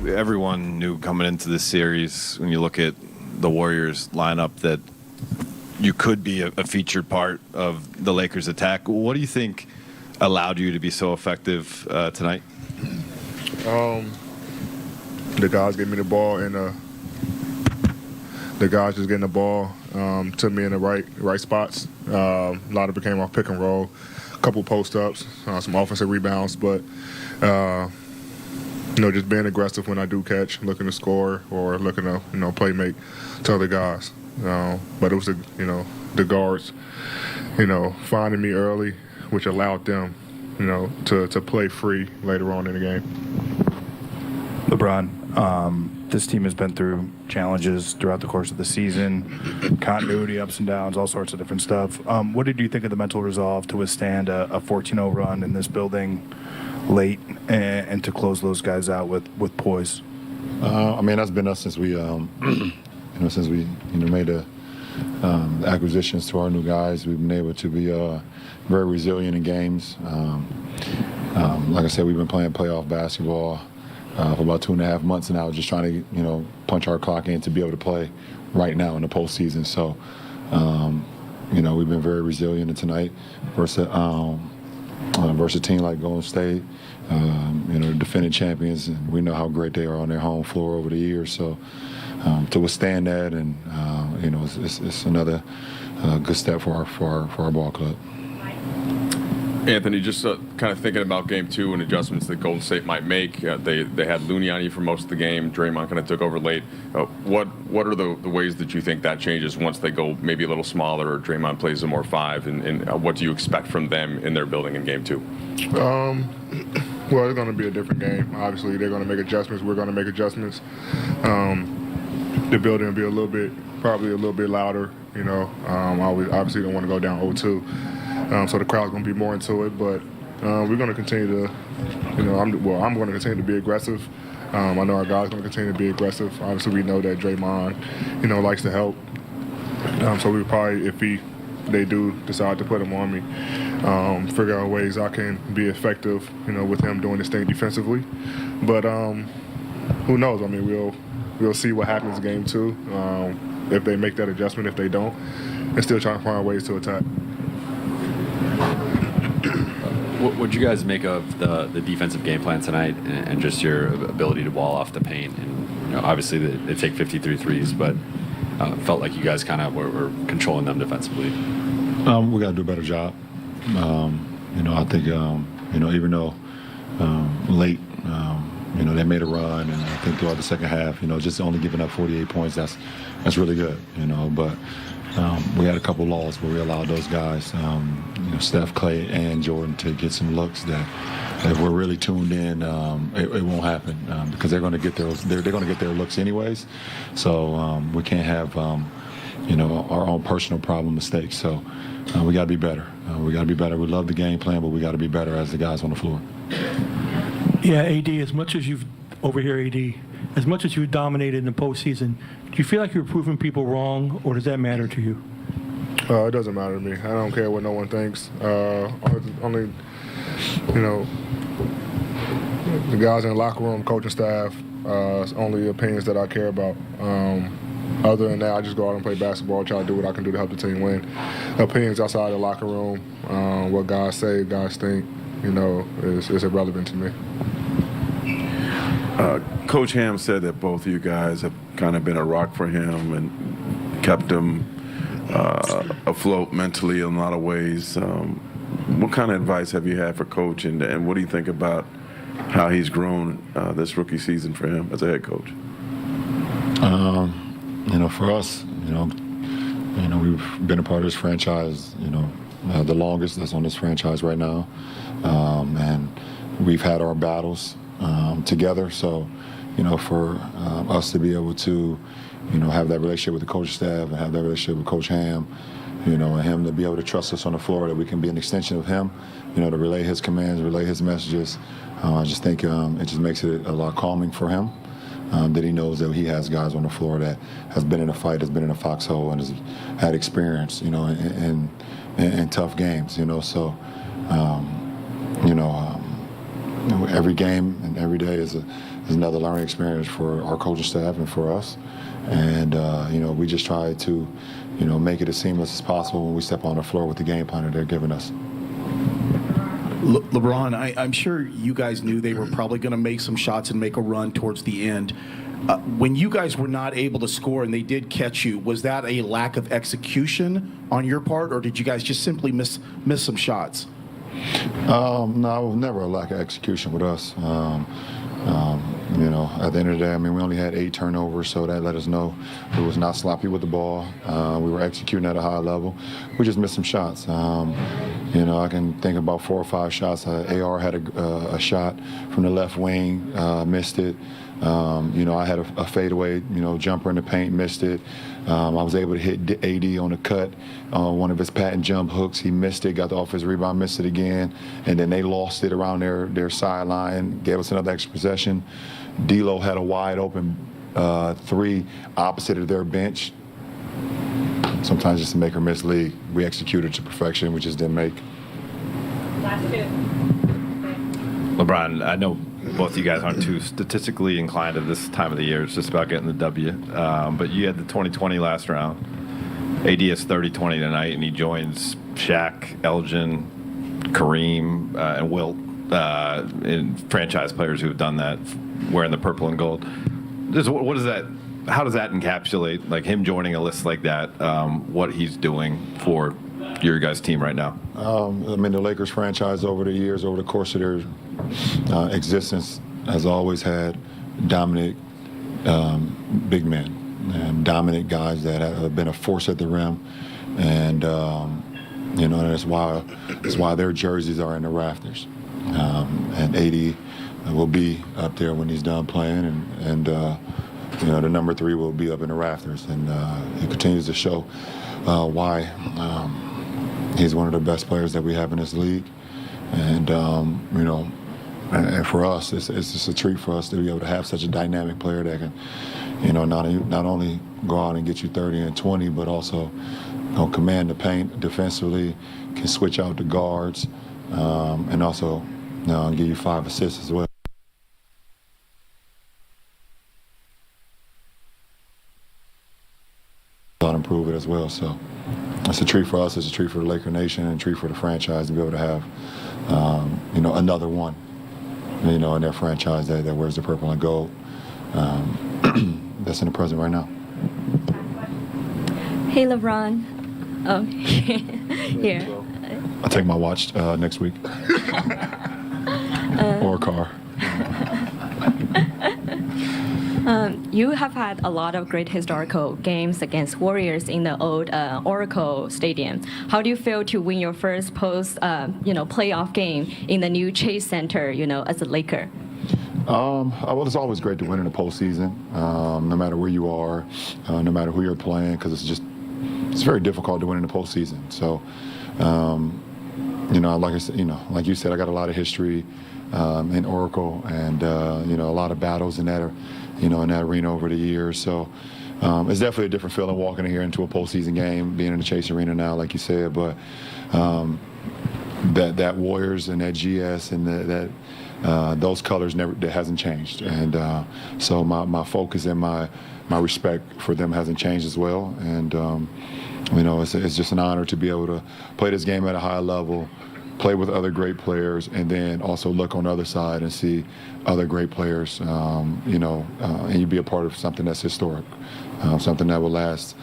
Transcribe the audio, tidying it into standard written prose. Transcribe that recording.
everyone knew coming into this series, when you look at the Warriors lineup, that you could be a featured part of the Lakers attack. What do you think allowed you to be so effective tonight? The guys gave me the ball, and the guys just getting the ball to me in the right spots. A lot of it came off pick and roll, a couple post ups, some offensive rebounds, but just being aggressive when I do catch, looking to score or looking to play make to other guys. But it was the guards, finding me early, which allowed them, to play free later on in the game. LeBron, this team has been through challenges throughout the course of the season, continuity, ups and downs, all sorts of different stuff. What did you think of the mental resolve to withstand a 14-0 run in this building late and to close those guys out with poise? That's been us since we, made the acquisitions to our new guys. We've been able to be very resilient in games. Like I said, we've been playing playoff basketball for about 2.5 months now, just trying to, punch our clock in to be able to play right now in the postseason. So, we've been very resilient. And tonight versus a team like Golden State, defending champions, and we know how great they are on their home floor over the years. So to withstand that, and it's another good step for our ball club. Anthony, just kind of thinking about Game 2 and adjustments that Golden State might make. They had Looney on you for most of the game. Draymond kind of took over late. What are the ways that you think that changes once they go maybe a little smaller, or Draymond plays a more 5? And what do you expect from them in their building in Game 2? Well, it's going to be a different game. Obviously, they're going to make adjustments. We're going to make adjustments. The building will be probably a little bit louder. We obviously don't want to go down 0-2. So the crowd's going to be more into it, but we're going to continue to, I'm going to continue to be aggressive. I know our guys are going to continue to be aggressive. Obviously, we know that Draymond, likes to help. So we probably, if they do decide to put him on me, figure out ways I can be effective, with him doing this thing defensively. But who knows? We'll see what happens in Game 2. If they make that adjustment, if they don't, and still trying to find ways to attack. What you guys make of the defensive game plan tonight, and just your ability to wall off the paint? And obviously they take 53 threes, but felt like you guys kind of were controlling them defensively. We got to do a better job. I think even though late, they made a run, and I think throughout the second half, just only giving up 48 points, that's really good. But we had a couple laws where we allowed those guys, Steph, Clay, and Jordan, to get some looks that if we're really tuned in, it won't happen because they're going to get their looks anyways. So we can't have our own personal problem mistakes. So we got to be better. We We love the game plan, but we got to be better as the guys on the floor. Yeah, AD, as much as you've dominated in the postseason, do you feel like you're proving people wrong, or does that matter to you? It doesn't matter to me. I don't care what no one thinks. Only, the guys in the locker room, coaching staff, it's only opinions that I care about. Other than that, I just go out and play basketball, try to do what I can do to help the team win. Opinions outside the locker room, what guys say, guys think, is irrelevant to me. Coach Ham said that both of you guys have kind of been a rock for him and kept him afloat mentally in a lot of ways. What kind of advice have you had for Coach, and what do you think about how he's grown this rookie season for him as a head coach? For us, we've been a part of this franchise, the longest that's on this franchise right now. And we've had our battles together. So, for us to be able to, have that relationship with the coaching staff and have that relationship with Coach Ham, and him to be able to trust us on the floor, that we can be an extension of him, to relay his commands, relay his messages. I just think it just makes it a lot calming for him, that he knows that he has guys on the floor that has been in a fight, has been in a foxhole, and has had experience, in tough games, So, every game and every day is it's another learning experience for our coaching staff and for us. And we just try to, make it as seamless as possible when we step on the floor with the game plan that they're giving us. LeBron, I'm sure you guys knew they were probably going to make some shots and make a run towards the end. When you guys were not able to score and they did catch you, was that a lack of execution on your part, or did you guys just simply miss some shots? No, it was never a lack of execution with us. At the end of the day, we only had 8 turnovers, so that let us know it was not sloppy with the ball. We were executing at a high level. We just missed some shots. I can think about 4 or 5 shots. AR had a shot from the left wing, missed it. I had a fadeaway, jumper in the paint, missed it. I was able to hit AD on a cut on one of his patent jump hooks. He missed it, got the offensive rebound, missed it again, and then they lost it around their sideline, gave us another extra possession. D'Lo had a wide open 3 opposite of their bench. Sometimes just to make or miss league. We executed to perfection, we just didn't make. LeBron, I know both of you guys aren't too statistically inclined at this time of the year. It's just about getting the W. But you had the 2020 last round. AD is 30-20 tonight, and he joins Shaq, Elgin, Kareem, and Wilt, in franchise players who have done that, wearing the purple and gold. What is that? How does that encapsulate, like him joining a list like that? What he's doing for your guys' team right now? The Lakers franchise over the years, over the course of their existence, has always had dominant big men and dominant guys that have been a force at the rim, and that's why their jerseys are in the rafters. And AD will be up there when he's done playing, and the number 3 will be up in the rafters, and he continues to show why he's one of the best players that we have in this league, and and for us, it's just a treat for us to be able to have such a dynamic player that can, not only go out and get you 30 and 20, but also command the paint defensively, can switch out the guards, and also give you 5 assists as well. Improve it as well. So it's a treat for us, it's a treat for the Laker Nation, and a treat for the franchise to be able to have, another one, in their franchise that wears the purple and gold. That's in the present right now. Hey, LeBron. Oh, here. I'll take my watch next week. Or a car. You have had a lot of great historical games against Warriors in the old Oracle Stadium. How do you feel to win your first playoff game in the new Chase Center, as a Laker? Well, it's always great to win in the postseason, no matter where you are, no matter who you're playing, because it's very difficult to win in the postseason. So, like I said, like you said, I got a lot of history in Oracle, and a lot of battles in that, in that arena over the years. So it's definitely a different feeling walking in here into a postseason game, being in the Chase Arena now, like you said. But that Warriors and that GS and that those colors that hasn't changed, and so my focus and my respect for them hasn't changed as well. And it's just an honor to be able to play this game at a high level, play with other great players, and then also look on the other side and see other great players, and you be a part of something that's historic, something that will last